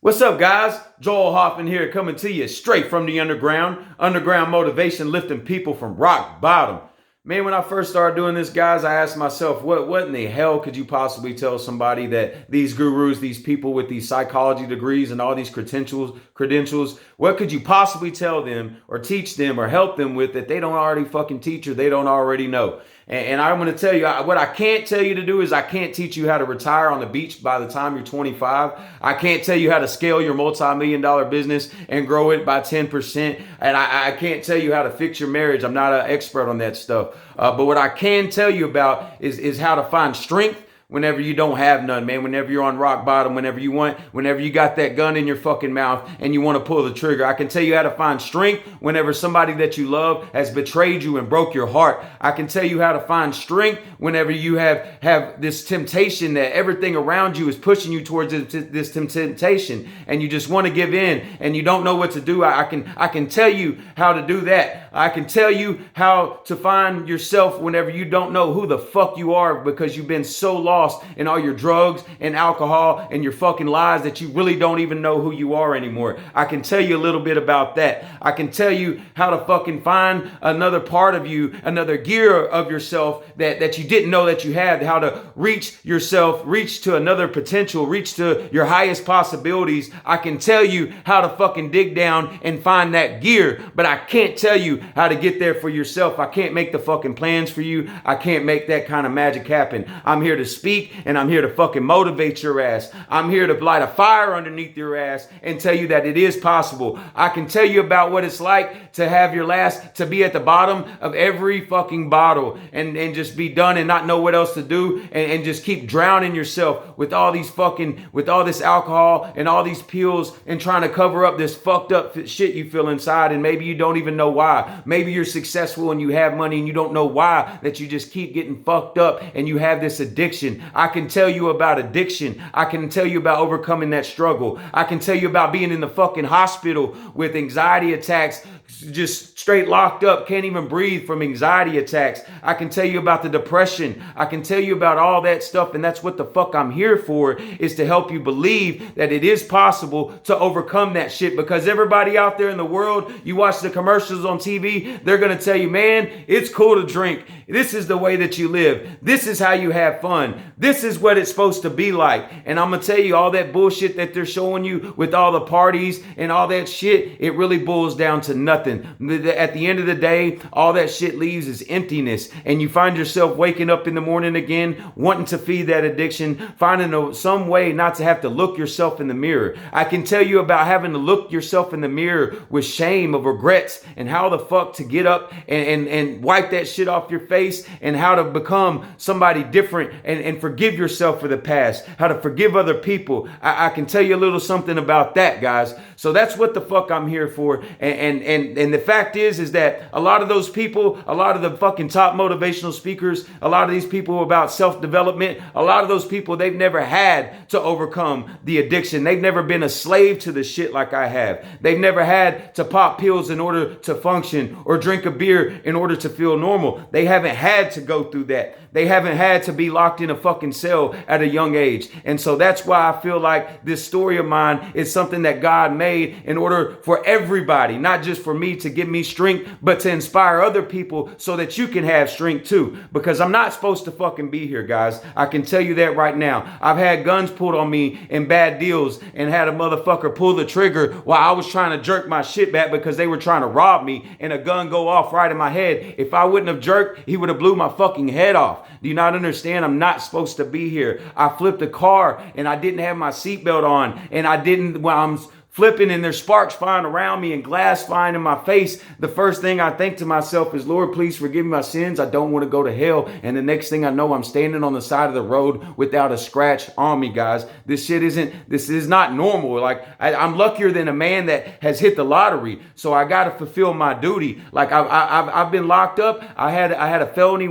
What's up, guys? Joel Hoffman here, coming to you straight from the underground. Underground motivation, lifting people from rock bottom. Man, when I first started doing this, guys, I asked myself, what in the hell could you possibly tell somebody that these gurus, these people with these psychology degrees and all these credentials, what could you possibly tell them or teach them or help them with that they don't already fucking teach or they don't already know? And I'm going to tell you, what I can't tell you to do is I can't teach you how to retire on the beach by the time you're 25. I can't tell you how to scale your multi-million-dollar business and grow it by 10%. And I can't tell you how to fix your marriage. I'm not an expert on that stuff. But what I can tell you about is how to find strength whenever you don't have none, man. Whenever you're on rock bottom, whenever you got that gun in your fucking mouth and you want to pull the trigger. I can tell you how to find strength whenever somebody that you love has betrayed you and broke your heart. I can tell you how to find strength whenever you have this temptation that everything around you is pushing you towards this temptation and you just want to give in and you don't know what to do. I can tell you how to do that. I can tell you how to find yourself whenever you don't know who the fuck you are because you've been so lost in all your drugs and alcohol and your fucking lies that you really don't even know who you are anymore. I can tell you a little bit about that. I can tell you how to fucking find another part of you, another gear of yourself that you didn't know that you had, how to reach yourself, reach to another potential, reach to your highest possibilities. I can tell you how to fucking dig down and find that gear, but I can't tell you how to get there for yourself. I can't make the fucking plans for you. I can't make that kind of magic happen. I'm here to speak and I'm here to fucking motivate your ass. I'm here to light a fire underneath your ass and tell you that it is possible. I can tell you about what it's like to have to be at the bottom of every fucking bottle and just be done and not know what else to do and just keep drowning yourself with all this alcohol and all these pills and trying to cover up this fucked up shit you feel inside, and maybe you don't even know why. Maybe you're successful and you have money and you don't know why, that you just keep getting fucked up and you have this addiction. I can tell you about addiction. I can tell you about overcoming that struggle. I can tell you about being in the fucking hospital with anxiety attacks, just straight locked up, can't even breathe from anxiety attacks. I can tell you about the depression. I can tell you about all that stuff, and that's what the fuck I'm here for, is to help you believe that it is possible to overcome that shit. Because everybody out there in the world, you watch the commercials on TV, they're going to tell you, man, it's cool to drink. This is the way that you live. This is how you have fun. This is what it's supposed to be like. And I'm going to tell you, all that bullshit that they're showing you with all the parties and all that shit, it really boils down to nothing. At the end of the day, all that shit leaves is emptiness. And you find yourself waking up in the morning again, wanting to feed that addiction, finding some way not to have to look yourself in the mirror. I can tell you about having to look yourself in the mirror with shame of regrets and how the fuck to get up and wipe that shit off your face, and how to become somebody different and forgive yourself for the past, how to forgive other people. I can tell you a little something about that, guys. So that's what the fuck I'm here for. And the fact is that a lot of those people, a lot of the fucking top motivational speakers, a lot of these people about self-development, a lot of those people, they've never had to overcome the addiction. They've never been a slave to the shit like I have. They've never had to pop pills in order to function or drink a beer in order to feel normal. They haven't had to go through that. They haven't had to be locked in a fucking cell at a young age. And so that's why I feel like this story of mine is something that God made in order for everybody, not just for me to give me strength, but to inspire other people so that you can have strength too. Because I'm not supposed to fucking be here, guys. I can tell you that right now. I've had guns pulled on me in bad deals and had a motherfucker pull the trigger while I was trying to jerk my shit back because they were trying to rob me, and a gun go off right in my head. If I wouldn't have jerked, he would have blew my fucking head off. Do you not understand? I'm not supposed to be here. I flipped a car and I didn't have my seatbelt on, and I'm flipping and there's sparks flying around me and glass flying in my face. The first thing I think to myself is, Lord, please forgive me my sins. I don't want to go to hell. And the next thing I know, I'm standing on the side of the road without a scratch on me, guys. This is not normal. Like, I'm luckier than a man that has hit the lottery. So I got to fulfill my duty. Like, I've been locked up. I had a felony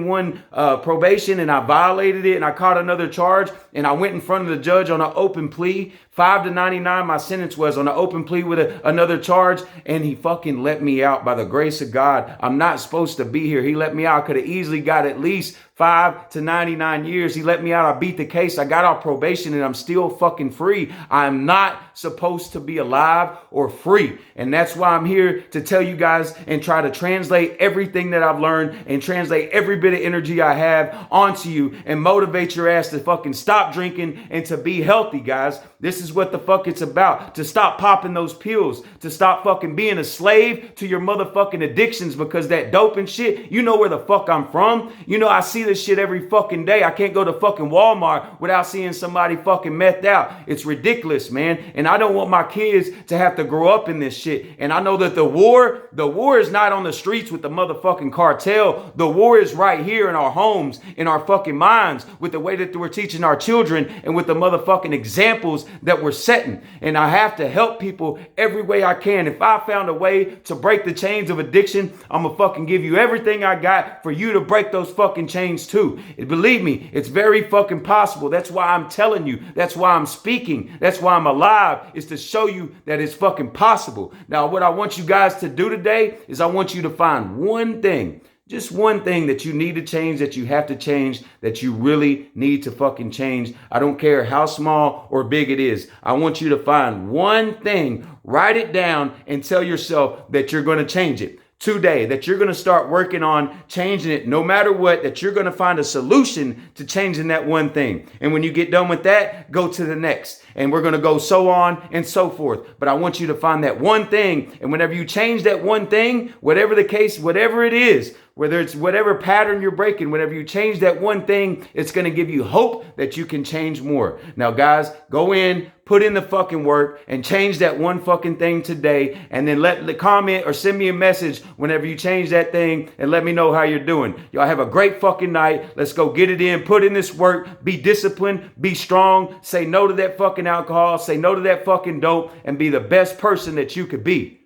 probation, and I violated it, and I caught another charge, and I went in front of the judge on an open plea. 5 to 99, my sentence was on an open plea with another charge, and he fucking let me out by the grace of God. I'm not supposed to be here. He let me out. I could have easily got at least 5 to 99 years. He let me out. I beat the case. I got off probation and I'm still fucking free. I'm not supposed to be alive or free. And that's why I'm here to tell you guys and try to translate everything that I've learned and translate every bit of energy I have onto you and motivate your ass to fucking stop drinking and to be healthy, guys. This is what the fuck it's about. To stop popping those pills, to stop fucking being a slave to your motherfucking addictions, because that dope and shit, you know where the fuck I'm from. You know, I see this shit every fucking day. I can't go to fucking Walmart without seeing somebody fucking methed out. It's ridiculous, man. And I don't want my kids to have to grow up in this shit. And I know that the war is not on the streets with the motherfucking cartel. The war is right here in our homes, in our fucking minds, with the way that we're teaching our children and with the motherfucking examples that we're setting. And I have to help people every way I can. If I found a way to break the chains of addiction, I'm gonna fucking give you everything I got for you to break those fucking chains too. And believe me, it's very fucking possible. That's why I'm telling you. That's why I'm speaking. That's why I'm alive, is to show you that it's fucking possible. Now, what I want you guys to do today is I want you to find one thing, just one thing that you need to change, that you have to change, that you really need to fucking change. I don't care how small or big it is. I want you to find one thing, write it down, and tell yourself that you're going to change it today, that you're going to start working on changing it no matter what, that you're going to find a solution to changing that one thing. And when you get done with that, go to the next. And we're going to go so on and so forth. But I want you to find that one thing. And whenever you change that one thing, whatever the case, whatever it is, whether it's whatever pattern you're breaking, whenever you change that one thing, it's going to give you hope that you can change more. Now, guys, go in, put in the fucking work and change that one fucking thing today. And then let the comment or send me a message whenever you change that thing and let me know how you're doing. Y'all have a great fucking night. Let's go get it in, put in this work, be disciplined, be strong, say no to that fucking alcohol, say no to that fucking dope, and be the best person that you could be.